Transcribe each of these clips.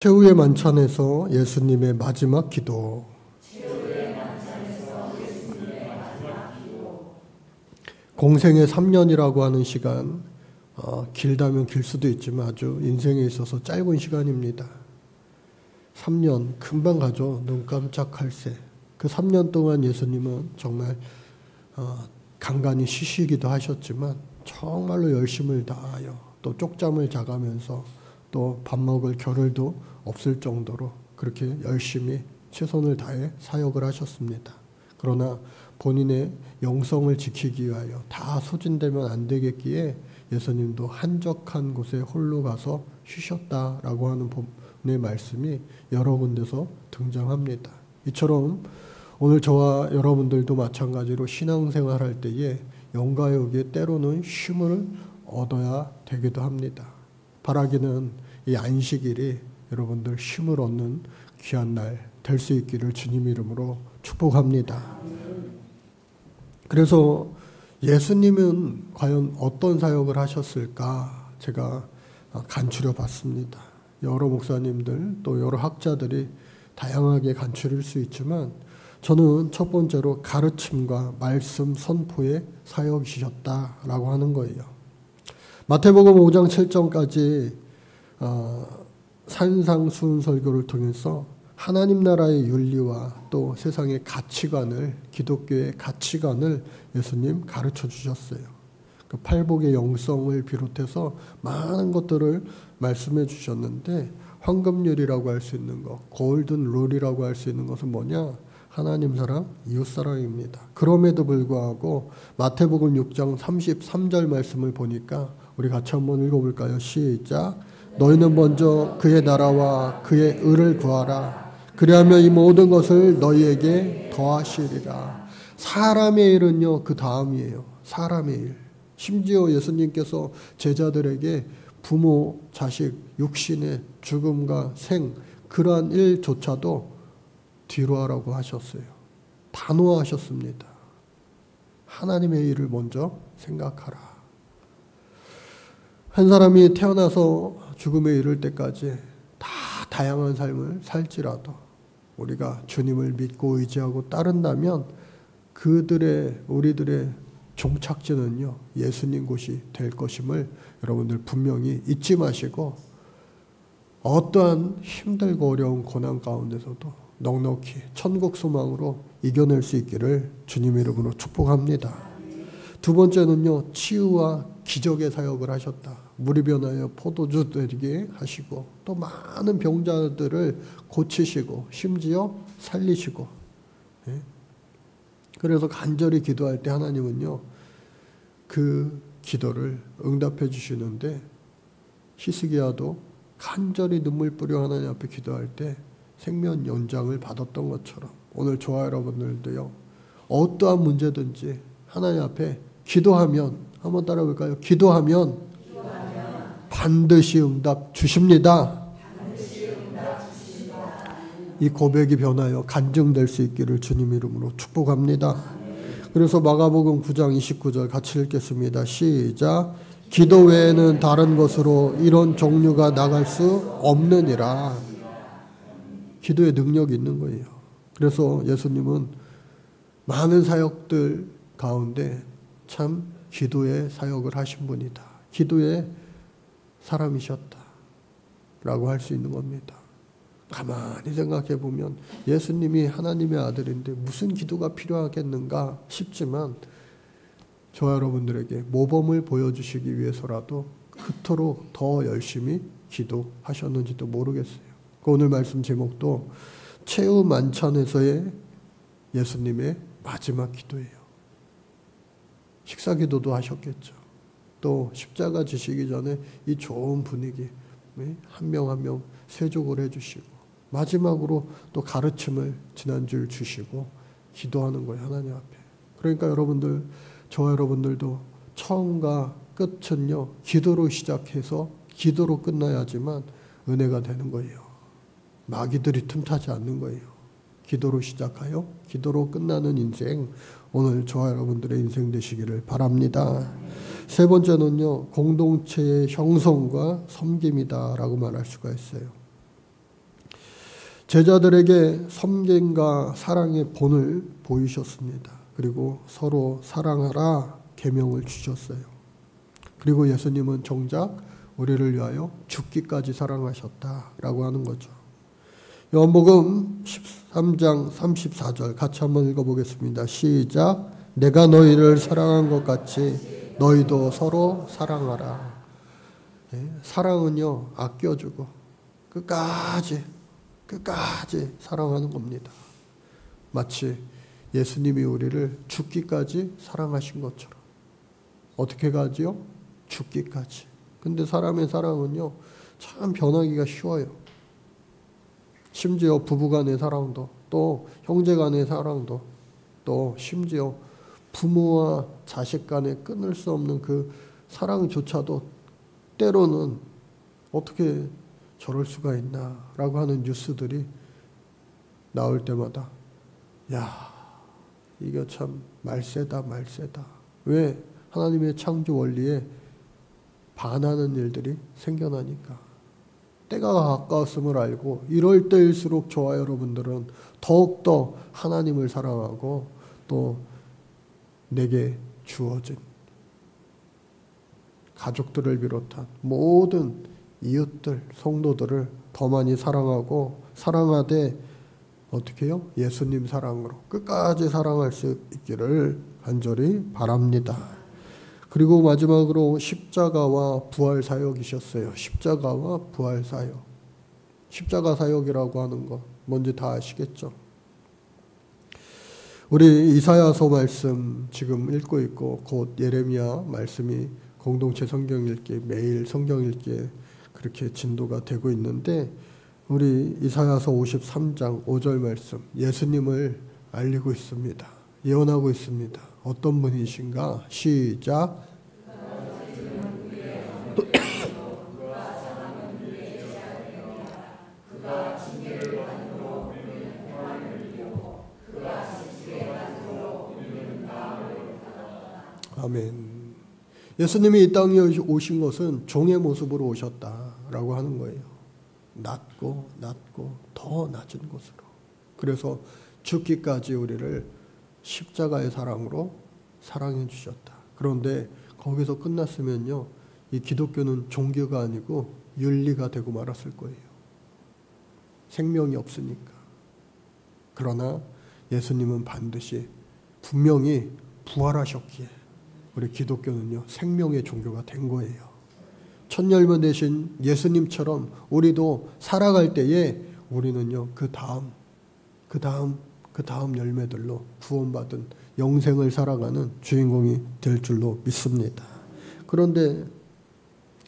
최후의 만찬에서 예수님의 마지막 기도. 공생의 3년이라고 하는 시간, 길다면 길 수도 있지만 아주 인생에 있어서 짧은 시간입니다. 3년 금방 가죠. 눈 깜짝할 새. 그 3년 동안 예수님은 정말 간간히 쉬시기도 하셨지만 정말로 열심을 다하여 또 쪽잠을 자가면서 또 밥 먹을 겨를도 없을 정도로 그렇게 열심히 최선을 다해 사역을 하셨습니다. 그러나 본인의 영성을 지키기 위하여 다 소진되면 안 되겠기에 예수님도 한적한 곳에 홀로 가서 쉬셨다라고 하는 본의 말씀이 여러 군데서 등장합니다. 이처럼 오늘 저와 여러분들도 마찬가지로 신앙생활 할 때에 영과 여기에 때로는 쉼을 얻어야 되기도 합니다. 바라기는 이 안식일이 여러분들 쉼을 얻는 귀한 날 될 수 있기를 주님 이름으로 축복합니다. 그래서 예수님은 과연 어떤 사역을 하셨을까 제가 간추려 봤습니다. 여러 목사님들 또 여러 학자들이 다양하게 간추릴 수 있지만 저는 첫 번째로 가르침과 말씀 선포의 사역이셨다라고 하는 거예요. 마태복음 5장 7절까지 산상수훈 설교를 통해서 하나님 나라의 윤리와 또 세상의 가치관을, 기독교의 가치관을 예수님 가르쳐 주셨어요. 그 팔복의 영성을 비롯해서 많은 것들을 말씀해 주셨는데 황금률이라고 할 수 있는 것, 골든 룰이라고 할 수 있는 것은 뭐냐? 하나님 사랑, 이웃 사랑입니다. 그럼에도 불구하고 마태복음 6장 33절 말씀을 보니까 우리 같이 한번 읽어볼까요? 시작. 너희는 먼저 그의 나라와 그의 의를 구하라. 그리하면 이 모든 것을 너희에게 더하시리라. 사람의 일은요, 그 다음이에요. 사람의 일. 심지어 예수님께서 제자들에게 부모, 자식, 육신의 죽음과 생, 그러한 일조차도 뒤로 하라고 하셨어요. 단호하셨습니다. 하나님의 일을 먼저 생각하라. 한 사람이 태어나서 죽음에 이를 때까지 다 다양한 삶을 살지라도 우리가 주님을 믿고 의지하고 따른다면 우리들의 종착지는요, 예수님 곳이 될 것임을 여러분들 분명히 잊지 마시고 어떠한 힘들고 어려운 고난 가운데서도 넉넉히 천국 소망으로 이겨낼 수 있기를 주님 이름으로 축복합니다. 두 번째는요, 치유와 기적의 사역을 하셨다. 물이 변하여 포도주 되게 하시고 또 많은 병자들을 고치시고 심지어 살리시고, 그래서 간절히 기도할 때 하나님은요, 그 기도를 응답해 주시는데 히스기야도 간절히 눈물 뿌려 하나님 앞에 기도할 때 생명 연장을 받았던 것처럼 오늘 저와 여러분들도요, 어떠한 문제든지 하나님 앞에 기도하면, 한번 따라 볼까요? 기도하면 반드시 응답 주십니다. 이 고백이 변하여 간증될 수 있기를 주님 이름으로 축복합니다. 그래서 마가복음 9장 29절 같이 읽겠습니다. 시작. 기도 외에는 다른 것으로 이런 종류가 나갈 수 없느니라. 기도의 능력이 있는 거예요. 그래서 예수님은 많은 사역들 가운데 참 기도의 사역을 하신 분이다. 기도의 사람이셨다 라고 할 수 있는 겁니다. 가만히 생각해 보면 예수님이 하나님의 아들인데 무슨 기도가 필요하겠는가 싶지만 저와 여러분들에게 모범을 보여주시기 위해서라도 그토록 더 열심히 기도하셨는지도 모르겠어요. 오늘 말씀 제목도 최후 만찬에서의 예수님의 마지막 기도예요. 식사 기도도 하셨겠죠. 또 십자가 지시기 전에 이 좋은 분위기 한 명 한 명 세족을 해주시고 마지막으로 또 가르침을 지난주에 주시고 기도하는 거예요. 하나님 앞에. 그러니까 여러분들, 저와 여러분들도 처음과 끝은요, 기도로 시작해서 기도로 끝나야지만 은혜가 되는 거예요. 마귀들이 틈타지 않는 거예요. 기도로 시작하여 기도로 끝나는 인생, 오늘 저와 여러분들의 인생 되시기를 바랍니다. 세 번째는요, 공동체의 형성과 섬김이다 라고 말할 수가 있어요. 제자들에게 섬김과 사랑의 본을 보이셨습니다. 그리고 서로 사랑하라 계명을 주셨어요. 그리고 예수님은 정작 우리를 위하여 죽기까지 사랑하셨다라고 하는 거죠. 요한복음 13장 34절 같이 한번 읽어보겠습니다. 시작. 내가 너희를 사랑한 것 같이 너희도 서로 사랑하라. 사랑은요, 아껴주고 끝까지 사랑하는 겁니다. 마치 예수님이 우리를 죽기까지 사랑하신 것처럼. 어떻게 가지요? 죽기까지. 근데 사람의 사랑은요, 참 변하기가 쉬워요. 심지어 부부간의 사랑도, 또 형제간의 사랑도, 또 심지어 부모와 자식 간에 끊을 수 없는 그 사랑조차도 때로는 어떻게 저럴 수가 있나라고 하는 뉴스들이 나올 때마다 야, 이거 참 말세다. 왜? 하나님의 창조 원리에 반하는 일들이 생겨나니까. 때가 가까웠음을 알고 이럴 때일수록 저와 여러분들은 더욱더 하나님을 사랑하고 또 내게 주어진 가족들을 비롯한 모든 이웃들, 성도들을 더 많이 사랑하고 사랑하되 어떻게 해요? 예수님 사랑으로 끝까지 사랑할 수 있기를 간절히 바랍니다. 그리고 마지막으로 십자가와 부활 사역이셨어요. 십자가와 부활 사역. 십자가 사역이라고 하는 거 뭔지 다 아시겠죠? 우리 이사야서 말씀 지금 읽고 있고 곧 예레미야 말씀이 공동체 성경 읽기, 매일 성경 읽기에 그렇게 진도가 되고 있는데 우리 이사야서 53장 5절 말씀 예수님을 알리고 있습니다. 예언하고 있습니다. 어떤 분이신가? 시작. 아멘. 예수님이 이 땅에 오신 것은 종의 모습으로 오셨다라고 하는 거예요. 낮고 더 낮은 곳으로. 그래서 죽기까지 우리를 십자가의 사랑으로 사랑해 주셨다. 그런데 거기서 끝났으면요, 이 기독교는 종교가 아니고 윤리가 되고 말았을 거예요. 생명이 없으니까. 그러나 예수님은 반드시 분명히 부활하셨기에 우리 기독교는요, 생명의 종교가 된 거예요. 천열면 되신 예수님처럼 우리도 살아갈 때에 우리는요, 그 다음 열매들로 구원받은 영생을 살아가는 주인공이 될 줄로 믿습니다. 그런데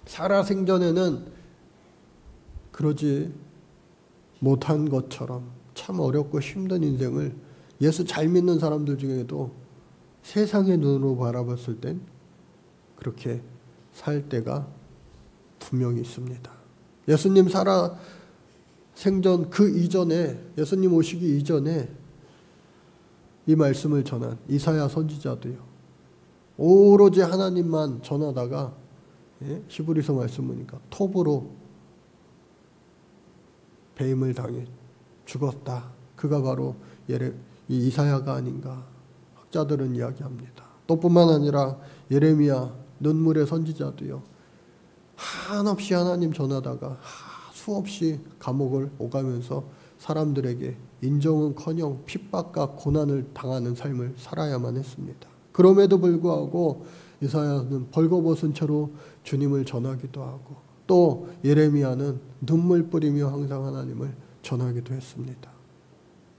살아생전에는 그러지 못한 것처럼 참 어렵고 힘든 인생을 예수 잘 믿는 사람들 중에도 세상의 눈으로 바라봤을 땐 그렇게 살 때가 분명히 있습니다. 예수님 살아 생전 그 이전에, 예수님 오시기 이전에 이 말씀을 전한 이사야 선지자도요, 오로지 하나님만 전하다가 히브리서 말씀 보니까 톱으로 배임을 당해 죽었다. 그가 바로 이 이사야가 아닌가 학자들은 이야기합니다. 또 뿐만 아니라 예레미야, 눈물의 선지자도요, 한없이 하나님 전하다가 수없이 감옥을 오가면서 사람들에게 인정은커녕 핍박과 고난을 당하는 삶을 살아야만 했습니다. 그럼에도 불구하고 이사야는 벌거벗은 채로 주님을 전하기도 하고, 또 예레미야는 눈물 뿌리며 항상 하나님을 전하기도 했습니다.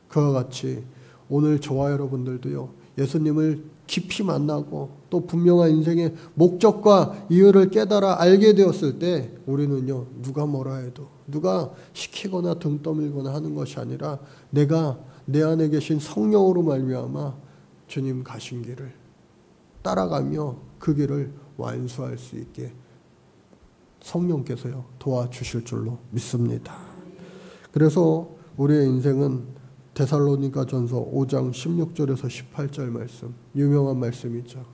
그와 같이 오늘 저와 여러분들도요, 예수님을 깊이 만나고 또 분명한 인생의 목적과 이유를 깨달아 알게 되었을 때 우리는요, 누가 뭐라 해도, 누가 시키거나 등 떠밀거나 하는 것이 아니라 내가 내 안에 계신 성령으로 말미암아 주님 가신 길을 따라가며 그 길을 완수할 수 있게 성령께서요, 도와주실 줄로 믿습니다. 그래서 우리의 인생은 데살로니가전서 5장 16절에서 18절 말씀, 유명한 말씀이죠.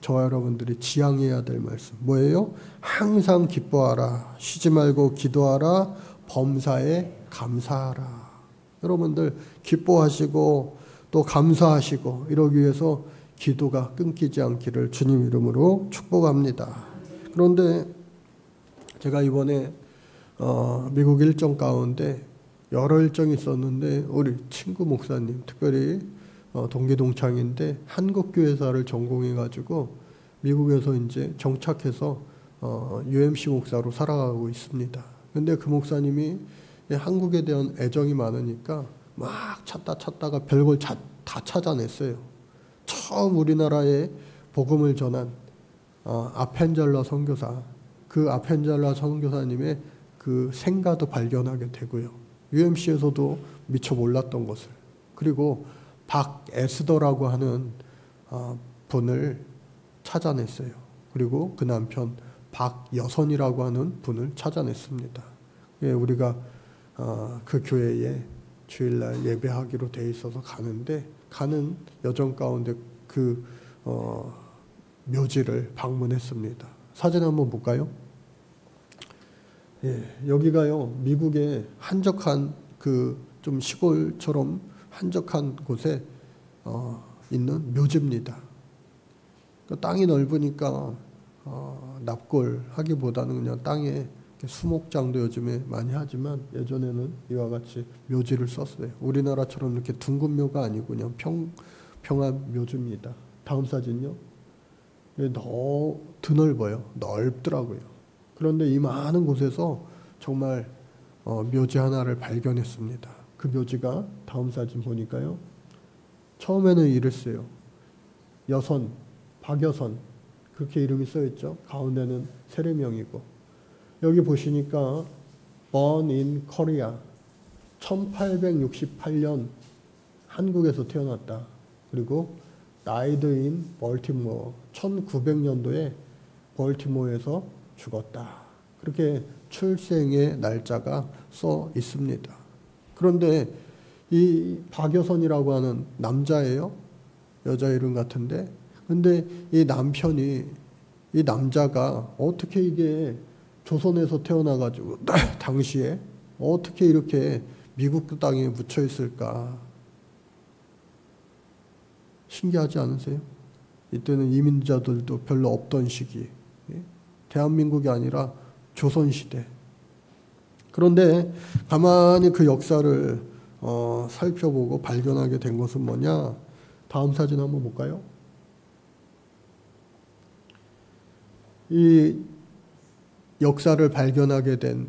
저와 여러분들이 지향해야 될 말씀 뭐예요? 항상 기뻐하라, 쉬지 말고 기도하라, 범사에 감사하라. 여러분들 기뻐하시고 또 감사하시고 이러기 위해서 기도가 끊기지 않기를 주님 이름으로 축복합니다. 그런데 제가 이번에 미국 일정 가운데 여러 일정이 있었는데 우리 친구 목사님, 특별히 동기동창인데 한국교회사를 전공해가지고 미국에서 이제 정착해서 UMC 목사로 살아가고 있습니다. 근데 그 목사님이 한국에 대한 애정이 많으니까 막 찾다가 별걸 다 찾아냈어요. 처음 우리나라에 복음을 전한 아펜젤러 선교사, 그 아펜젤러 선교사님의 그 생가도 발견하게 되고요. UMC에서도 미처 몰랐던 것을, 그리고 박에스더라고 하는 분을 찾아냈어요. 그리고 그 남편 박여선이라고 하는 분을 찾아냈습니다. 예, 우리가 그 교회에 주일날 예배하기로 돼 있어서 가는데, 가는 여정 가운데 그 묘지를 방문했습니다. 사진 한번 볼까요? 예, 여기가요, 미국의 한적한 그 좀 시골처럼 한적한 곳에 있는 묘지입니다. 땅이 넓으니까 납골 하기보다는 그냥 땅에 수목장도 요즘에 많이 하지만 예전에는 이와 같이 묘지를 썼어요. 우리나라처럼 이렇게 둥근 묘가 아니고 그냥 평한 묘지입니다. 다음 사진요. 드넓어요. 넓더라고요. 그런데 이 많은 곳에서 정말 묘지 하나를 발견했습니다. 그 묘지가 다음 사진 보니까요. 처음에는 이랬어요. 여선, 박여선, 그렇게 이름이 써있죠. 가운데는 세례명이고, 여기 보시니까 Born in Korea, 1868년 한국에서 태어났다. 그리고 Died in Baltimore, 1900년도에 벌티모어에서 죽었다. 그렇게 출생의 날짜가 써 있습니다. 그런데 이 박여선이라고 하는 남자예요. 여자 이름 같은데, 근데 이 남자가 어떻게 이게 조선에서 태어나가지고 당시에 어떻게 이렇게 미국 땅에 묻혀 있을까? 신기하지 않으세요? 이때는 이민자들도 별로 없던 시기, 대한민국이 아니라 조선시대. 그런데 가만히 그 역사를 살펴보고 발견하게 된 것은 뭐냐? 다음 사진 한번 볼까요? 이 역사를 발견하게 된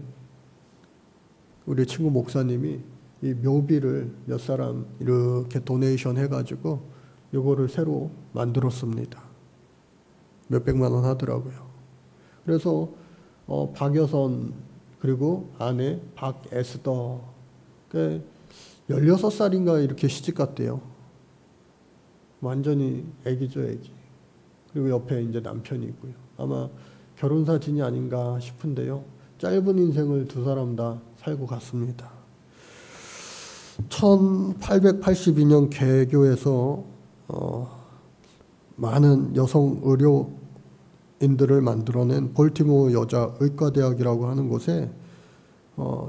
우리 친구 목사님이 이 묘비를 몇 사람 이렇게 도네이션 해가지고 요거를 새로 만들었습니다. 몇백만 원 하더라고요. 그래서 박여선 그리고 아내 박에스더, 16살인가 이렇게 시집 갔대요. 완전히 애기죠, 애기. 그리고 옆에 이제 남편이 있고요. 아마 결혼 사진이 아닌가 싶은데요. 짧은 인생을 두 사람 다 살고 갔습니다. 1882년 개교에서 많은 여성 의료인들을 만들어낸 볼티모어 여자 의과대학이라고 하는 곳에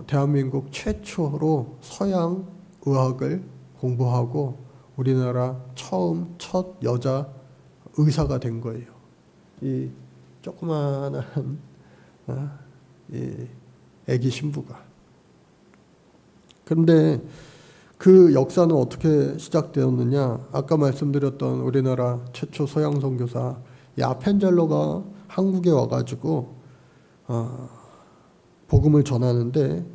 대한민국 최초로 서양 의학을 공부하고 우리나라 첫 여자 의사가 된 거예요. 이 조그마한 이 애기 신부가. 그런데 그 역사는 어떻게 시작되었느냐? 아까 말씀드렸던 우리나라 최초 서양 선교사 이 아펜젤러가 한국에 와가지고 복음을 전하는데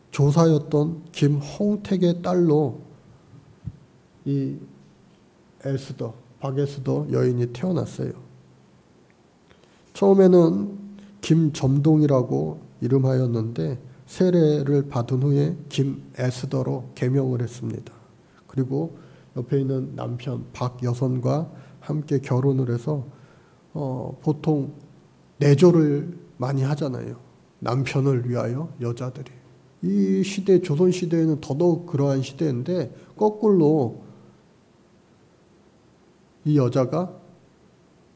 조사였던 김홍택의 딸로 이 박에스더 여인이 태어났어요. 처음에는 김점동이라고 이름하였는데 세례를 받은 후에 김에스더로 개명을 했습니다. 그리고 옆에 있는 남편 박여선과 함께 결혼을 해서 보통 내조를 많이 하잖아요. 남편을 위하여 여자들이. 이 시대, 조선시대에는 더더욱 그러한 시대인데 거꾸로 이 여자가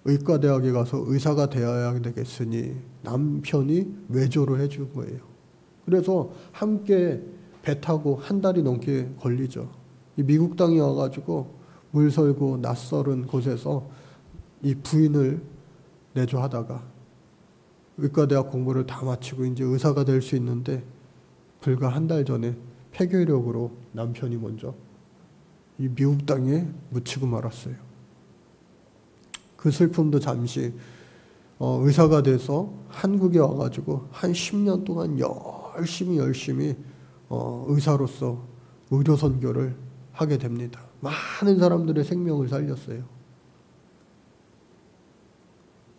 의과대학에 가서 의사가 되어야 되겠으니 남편이 외조를 해준 거예요. 그래서 함께 배 타고 한 달이 넘게 걸리죠. 이 미국 땅에 와가지고 물설고 낯설은 곳에서 이 부인을 내조하다가 의과대학 공부를 다 마치고 이제 의사가 될 수 있는데 불과 한 달 전에 폐결핵으로 남편이 먼저 이 미국 땅에 묻히고 말았어요. 그 슬픔도 잠시 의사가 돼서 한국에 와가지고 한 10년 동안 열심히 의사로서 의료 선교를 하게 됩니다. 많은 사람들의 생명을 살렸어요.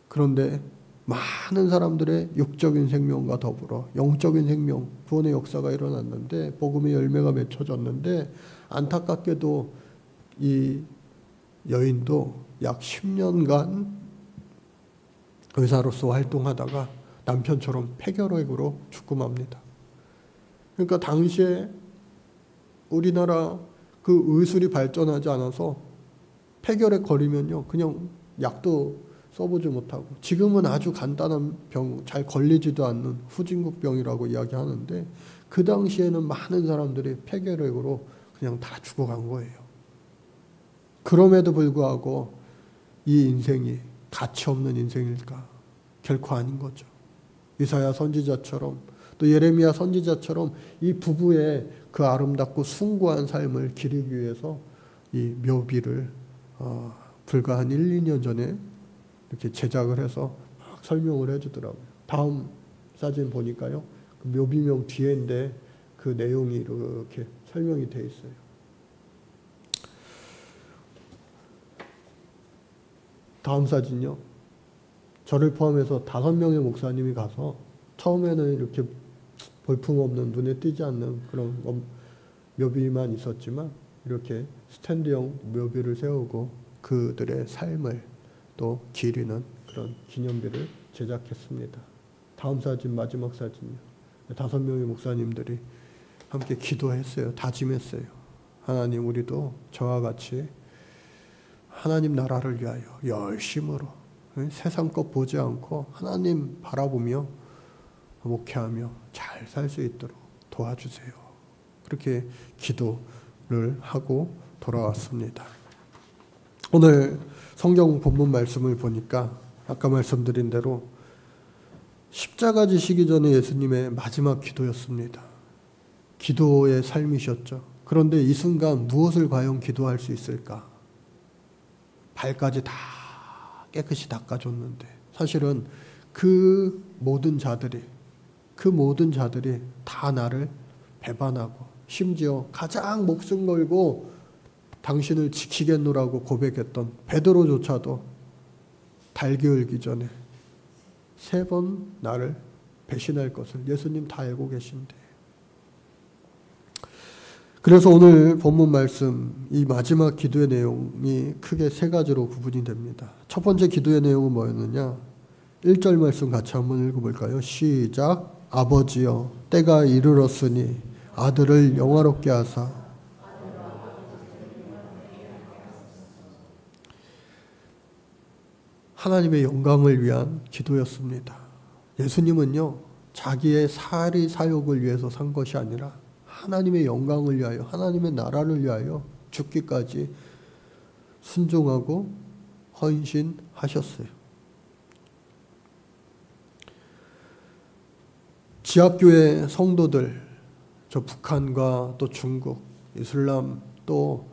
그런데 많은 사람들의 육적인 생명과 더불어 영적인 생명, 구원의 역사가 일어났는데 복음의 열매가 맺혀졌는데 안타깝게도 이 여인도 약 10년간 의사로서 활동하다가 남편처럼 폐결핵으로 죽고 맙니다. 그러니까 당시에 우리나라 그 의술이 발전하지 않아서 폐결핵 걸리면요 그냥 약도 써보지 못하고 지금은 아주 간단한 병, 잘 걸리지도 않는 후진국병이라고 이야기하는데 그 당시에는 많은 사람들이 폐결핵으로 그냥 다 죽어간 거예요. 그럼에도 불구하고 이 인생이 가치 없는 인생일까? 결코 아닌 거죠. 이사야 선지자처럼 또 예레미야 선지자처럼 이 부부의 그 아름답고 숭고한 삶을 기리기 위해서 이 묘비를 불과 한 1, 2년 전에 이렇게 제작을 해서 막 설명을 해주더라고요. 다음 사진 보니까요. 그 묘비명 뒤에인데 그 내용이 이렇게 설명이 돼 있어요. 다음 사진요. 저를 포함해서 5명의 목사님이 가서 처음에는 이렇게 볼품없는 눈에 띄지 않는 그런 묘비만 있었지만 이렇게 스탠드형 묘비를 세우고 그들의 삶을 또 기리는 그런 기념비를 제작했습니다. 다음 사진, 마지막 사진이요. 5명의 목사님들이 함께 기도했어요. 다짐했어요. 하나님, 우리도 저와 같이 하나님 나라를 위하여 열심으로 세상 것 보지 않고 하나님 바라보며 목회하며 잘 살 수 있도록 도와주세요. 그렇게 기도를 하고 돌아왔습니다. 오늘 성경 본문 말씀을 보니까 아까 말씀드린 대로 십자가 지시기 전에 예수님의 마지막 기도였습니다. 기도의 삶이셨죠. 그런데 이 순간 무엇을 과연 기도할 수 있을까? 발까지 다 깨끗이 닦아줬는데 사실은 그 모든 자들이 다 나를 배반하고 심지어 가장 목숨 걸고 당신을 지키겠노라고 고백했던 베드로조차도 달기 울기 전에 3번 나를 배신할 것을 예수님 다 알고 계신데, 그래서 오늘 본문 말씀 이 마지막 기도의 내용이 크게 3가지로 구분이 됩니다. 첫 번째 기도의 내용은 뭐였느냐? 1절 말씀 같이 한번 읽어볼까요? 시작. 아버지여 때가 이르렀으니 아들을 영화롭게 하사. 하나님의 영광을 위한 기도였습니다. 예수님은요 자기의 사리 사욕을 위해서 산 것이 아니라 하나님의 영광을 위하여, 하나님의 나라를 위하여 죽기까지 순종하고 헌신하셨어요. 지하교회 성도들, 저 북한과 또 중국, 이슬람 또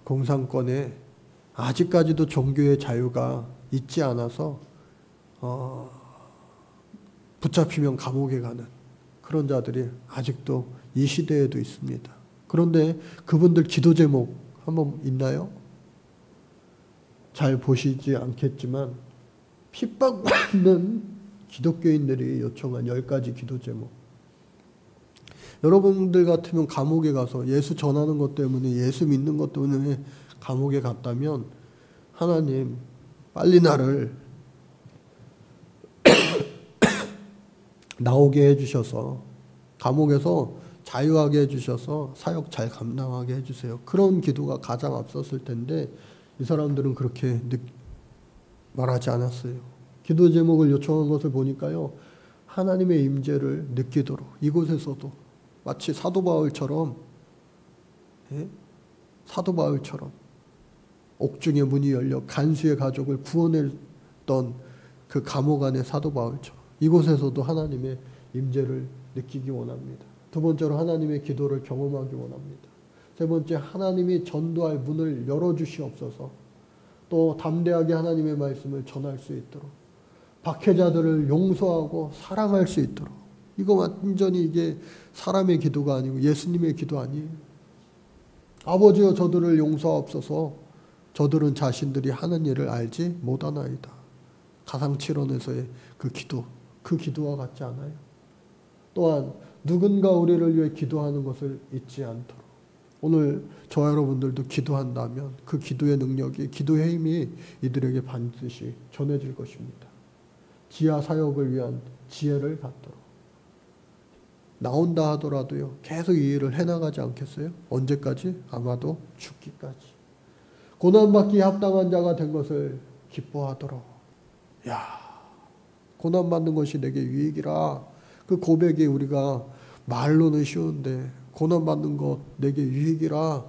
공산권에 아직까지도 종교의 자유가 있지 않아서 붙잡히면 감옥에 가는 그런 자들이 아직도 이 시대에도 있습니다. 그런데 그분들 기도 제목 한번 있나요? 잘 보시지 않겠지만 핍박받는 기독교인들이 요청한 10가지 기도 제목. 여러분들 같으면 감옥에 가서 예수 전하는 것 때문에, 예수 믿는 것 때문에 감옥에 갔다면 하나님 빨리 나를 나오게 해주셔서 감옥에서 자유하게 해주셔서 사역 잘 감당하게 해주세요. 그런 기도가 가장 앞섰을 텐데 이 사람들은 그렇게 말하지 않았어요. 기도 제목을 요청한 것을 보니까요, 하나님의 임재를 느끼도록 이곳에서도 마치 사도 바울처럼, 사도 바울처럼 옥중의 문이 열려 간수의 가족을 구원했던 그 감옥 안의 사도 바울처럼 이곳에서도 하나님의 임재를 느끼기 원합니다. 두 번째로 하나님의 기도를 경험하기 원합니다. 세 번째, 하나님이 전도할 문을 열어주시옵소서. 또 담대하게 하나님의 말씀을 전할 수 있도록, 박해자들을 용서하고 사랑할 수 있도록. 이거 완전히 이게 사람의 기도가 아니고 예수님의 기도 아니에요. 아버지여 저들을 용서하옵소서. 저들은 자신들이 하는 일을 알지 못하나이다. 가상칠언에서의 그 기도와 같지 않아요. 또한 누군가 우리를 위해 기도하는 것을 잊지 않도록. 오늘 저와 여러분들도 기도한다면 그 기도의 능력이, 기도의 힘이 이들에게 반드시 전해질 것입니다. 지하 사역을 위한 지혜를 갖도록. 나온다 하더라도요, 계속 이 일을 해나가지 않겠어요? 언제까지? 아마도 죽기까지. 고난받기에 합당한 자가 된 것을 기뻐하도록. 야, 고난받는 것이 내게 유익이라. 그 고백이 우리가 말로는 쉬운데 고난받는 것 내게 유익이라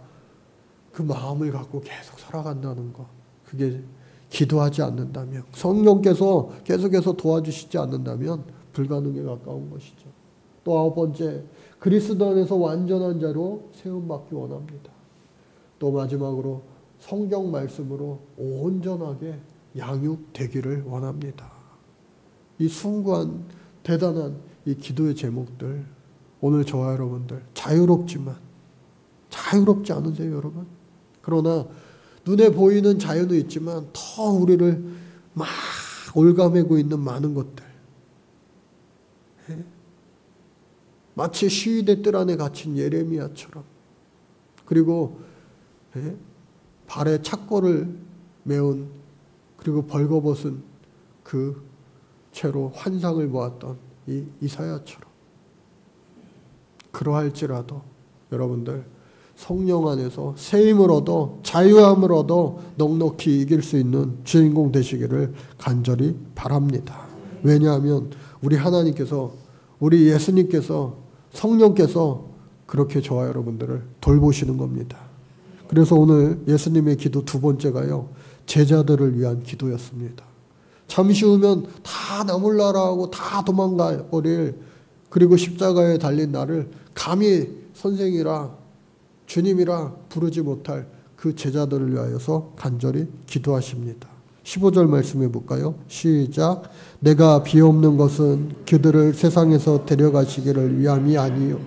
그 마음을 갖고 계속 살아간다는 것, 그게 기도하지 않는다면, 성령께서 계속해서 도와주시지 않는다면 불가능에 가까운 것이죠. 또 아홉 번째, 그리스도 안에서 완전한 자로 세움받기 원합니다. 또 마지막으로 성경 말씀으로 온전하게 양육되기를 원합니다. 이 숭고한 대단한 이 기도의 제목들, 오늘 저와 여러분들 자유롭지만 자유롭지 않으세요, 여러분? 그러나 눈에 보이는 자유는 있지만 더 우리를 막 올가매고 있는 많은 것들, 마치 시위대 뜰 안에 갇힌 예레미야처럼, 그리고 발에 착고를 메운, 그리고 벌거벗은 그 채로 환상을 보았던 이 이사야처럼, 그러할지라도 여러분들 성령 안에서 세임을 얻어 자유함을 얻어 넉넉히 이길 수 있는 주인공 되시기를 간절히 바랍니다. 왜냐하면 우리 하나님께서, 우리 예수님께서, 성령께서 그렇게 저와 여러분들을 돌보시는 겁니다. 그래서 오늘 예수님의 기도 두 번째가요, 제자들을 위한 기도였습니다. 잠시 후면 다 나몰라라고 다 도망가 버릴, 그리고 십자가에 달린 나를 감히 선생이라 주님이라 부르지 못할 그 제자들을 위하여서 간절히 기도하십니다. 15절 말씀해 볼까요? 시작. 내가 비옵는 것은 그들을 세상에서 데려가시기를 위함이 아니요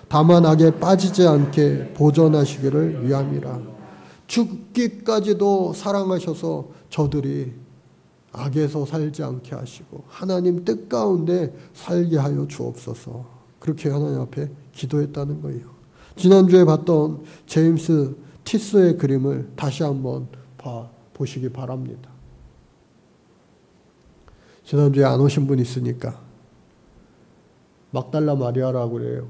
다만 악에 빠지지 않게 보존하시기를 위함이라. 죽기까지도 사랑하셔서 저들이 악에서 살지 않게 하시고 하나님 뜻 가운데 살게 하여 주옵소서. 그렇게 하나님 앞에 기도했다는 거예요. 지난주에 봤던 제임스 티스의 그림을 다시 한번 보시기 바랍니다. 지난주에 안 오신 분 있으니까 막달라 마리아라고 그래요.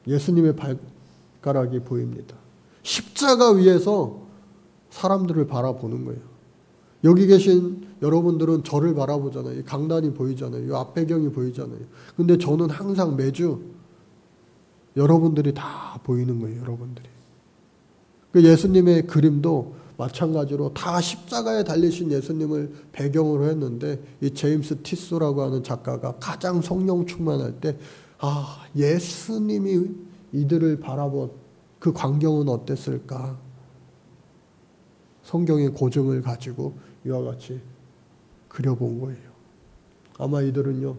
예수님의 발가락이 보입니다. 십자가 위에서 사람들을 바라보는 거예요. 여기 계신 여러분들은 저를 바라보잖아요. 강단이 보이잖아요. 이 앞배경이 보이잖아요. 근데 저는 항상 매주 여러분들이 다 보이는 거예요. 여러분들이. 그 예수님의 그림도 마찬가지로 다 십자가에 달리신 예수님을 배경으로 했는데, 이 제임스 티소라고 하는 작가가 가장 성령 충만할 때, 예수님이 이들을 바라본 그 광경은 어땠을까? 성경의 고증을 가지고 이와 같이 그려본 거예요. 아마 이들은요,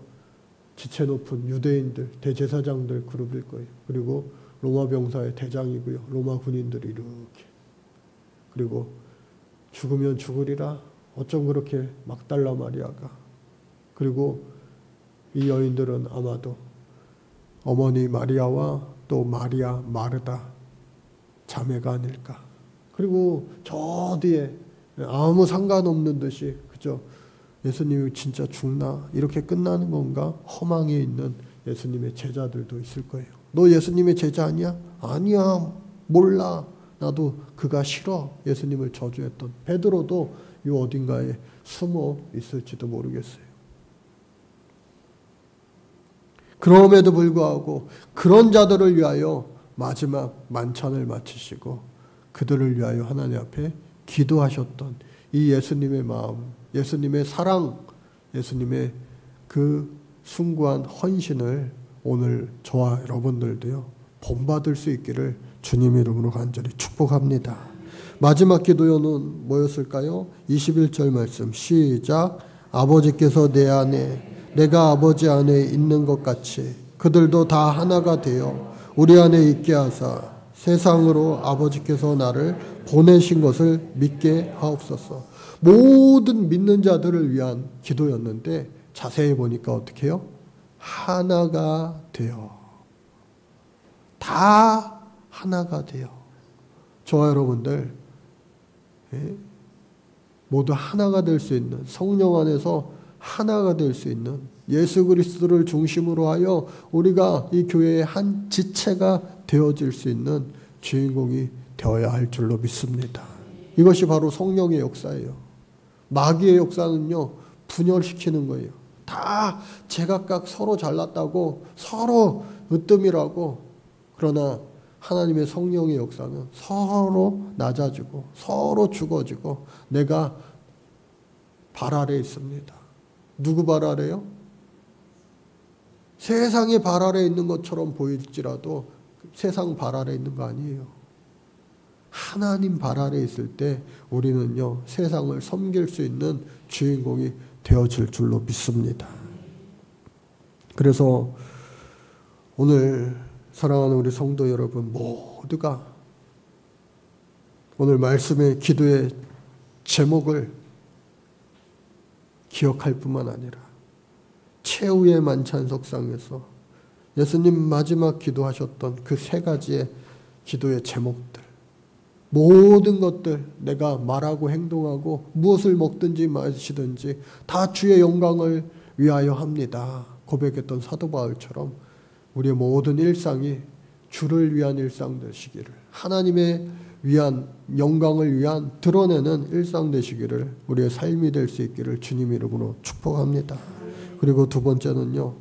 지체 높은 유대인들, 대제사장들 그룹일 거예요. 그리고 로마 병사의 대장이고요. 로마 군인들이 이렇게. 그리고 죽으면 죽으리라. 어쩜 그렇게 막달라 마리아가. 그리고 이 여인들은 아마도 어머니 마리아와 또 마리아 마르다 자매가 아닐까. 그리고 저 뒤에 아무 상관없는 듯이, 그죠? 예수님이 진짜 죽나? 이렇게 끝나는 건가? 허망에 있는 예수님의 제자들도 있을 거예요. 너 예수님의 제자 아니야? 아니야. 몰라. 나도 그가 싫어. 예수님을 저주했던 베드로도 이 어딘가에 숨어 있을지도 모르겠어요. 그럼에도 불구하고 그런 자들을 위하여 마지막 만찬을 마치시고 그들을 위하여 하나님 앞에 기도하셨던 이 예수님의 마음, 예수님의 사랑, 예수님의 그 숭고한 헌신을 오늘 저와 여러분들도요 본받을 수 있기를 주님 이름으로 간절히 축복합니다. 마지막 기도요는 뭐였을까요? 21절 말씀 시작. 아버지께서 내 안에 내가 아버지 안에 있는 것 같이 그들도 다 하나가 되어 우리 안에 있게 하사 세상으로 아버지께서 나를 보내신 것을 믿게 하옵소서. 모든 믿는 자들을 위한 기도였는데 자세히 보니까 어떻게 해요? 하나가 되어 다 하나가 되어 저와 여러분들 모두 하나가 될 수 있는 성령 안에서 하나가 될 수 있는 예수 그리스도를 중심으로 하여 우리가 이 교회의 한 지체가 되어질 수 있는 주인공이 되어야 할 줄로 믿습니다. 이것이 바로 성령의 역사예요. 마귀의 역사는요 분열시키는 거예요. 다 제각각 서로 잘났다고 서로 으뜸이라고. 그러나 하나님의 성령의 역사는 서로 낮아지고 서로 죽어지고 내가 발 아래 있습니다. 누구 발 아래요? 세상의 발 아래 있는 것처럼 보일지라도 세상 발 아래 있는 거 아니에요. 하나님 발 아래 있을 때 우리는요 세상을 섬길 수 있는 주인공이 되어질 줄로 믿습니다. 그래서 오늘 사랑하는 우리 성도 여러분 모두가 오늘 말씀의 기도의 제목을 기억할 뿐만 아니라 최후의 만찬석상에서 예수님 마지막 기도하셨던 그 세 가지의 기도의 제목들, 모든 것들 내가 말하고 행동하고 무엇을 먹든지 마시든지 다 주의 영광을 위하여 합니다. 고백했던 사도 바울처럼 우리의 모든 일상이 주를 위한 일상 되시기를, 하나님의 위한 영광을 위한 드러내는 일상 되시기를, 우리의 삶이 될 수 있기를 주님 이름으로 축복합니다. 그리고 두 번째는요,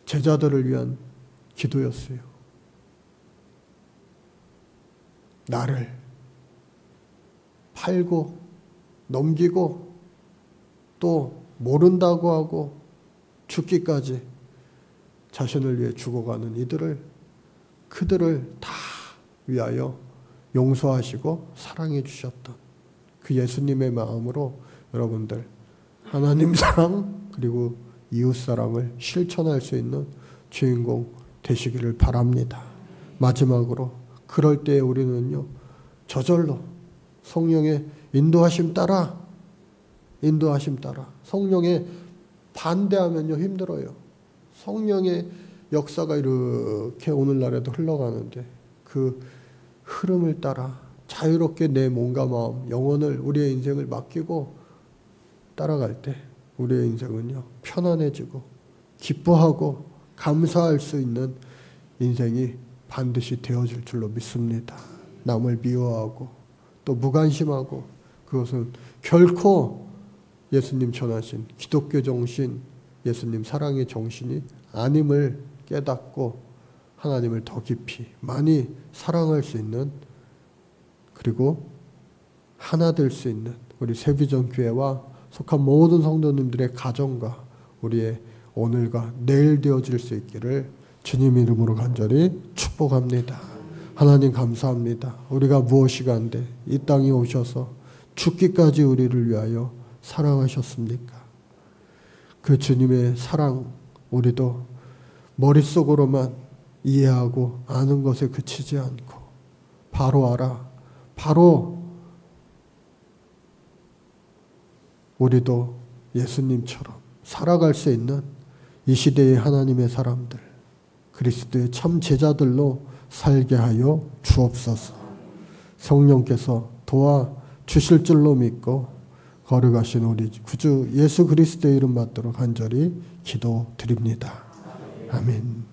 제자들을 위한 기도였어요. 나를 팔고 넘기고 또 모른다고 하고 죽기까지 자신을 위해 죽어가는 그들을 다 위하여 용서하시고 사랑해 주셨던 그 예수님의 마음으로 여러분들 하나님 사랑 그리고 이웃 사랑을 실천할 수 있는 주인공 되시기를 바랍니다. 마지막으로 그럴 때 우리는요 저절로 성령의 인도하심 따라 성령의 반대하면요 힘들어요. 성령의 역사가 이렇게 오늘날에도 흘러가는데 그 흐름을 따라 자유롭게 내 몸과 마음, 영혼을, 우리의 인생을 맡기고 따라갈 때 우리의 인생은요 편안해지고 기뻐하고 감사할 수 있는 인생이 반드시 되어질 줄로 믿습니다. 남을 미워하고 또 무관심하고 그것은 결코 예수님 전하신 기독교 정신, 예수님 사랑의 정신이 아님을 깨닫고 하나님을 더 깊이 많이 사랑할 수 있는, 그리고 하나 될 수 있는 우리 새비전 교회와 속한 모든 성도님들의 가정과 우리의 오늘과 내일 되어질 수 있기를 주님 이름으로 간절히 축복합니다. 하나님 감사합니다. 우리가 무엇이간데 이 땅에 오셔서 죽기까지 우리를 위하여 사랑하셨습니까? 그 주님의 사랑 우리도 머릿속으로만 이해하고 아는 것에 그치지 않고 바로 알아, 바로 우리도 예수님처럼 살아갈 수 있는 이 시대의 하나님의 사람들, 그리스도의 참 제자들로 살게 하여 주옵소서. 성령께서 도와 주실 줄로 믿고 거룩하신 우리 구주 예수 그리스도의 이름 받도록 간절히 기도드립니다. 아멘.